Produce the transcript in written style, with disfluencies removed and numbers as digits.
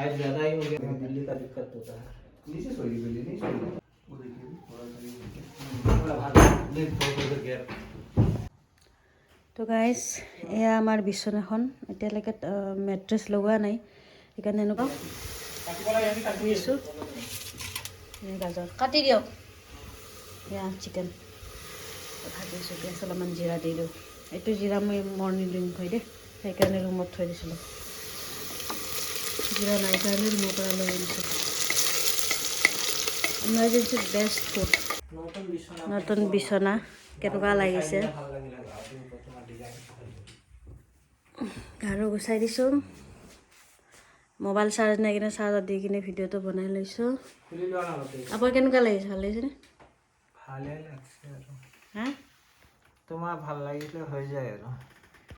Light ज़्यादा ही हो गया, बिजली का दिक्कत होता है। नीचे सोइए बिल्ली नहीं सोइए वो देखिए थोड़ा सा তো গাইজ এয়া আমাৰ বিচনাখন এতিয়ালৈকে মেট্ৰেছ লগোৱা নাই সেইকাৰণে এনেকুৱা দিছোঁ গাজৰ কাটি দিয়ক এয়া চিকেন ভাজিছোঁ পিঁয়াজ অলপমান জিৰা দি দিওঁ এইটো জিৰা মই মৰ্ণিং ড্ৰিংক হয় দেই সেইকাৰণে ৰুমত থৈ দিছিলোঁ জিৰা নাই কাৰণে ৰুমৰ পৰা লৈ আনিছোঁ ইমাৰ্জেঞ্চিত বেষ্ট ফুড নতুন বিচনা কেনেকুৱা লাগিছে গাৰু গুচাই দিছোঁ মোবাইল চাৰ্জ নাই কিনে চাৰ্জত দি কিনে ভিডিঅ'টো বনাই লৈছোঁ আপোনাৰ কেনেকুৱা লাগিছে ভাল লাগিছেনে ভালে লাগছে আৰু হা তোমাৰ ভাল লাগিলে হৈ যায় আৰু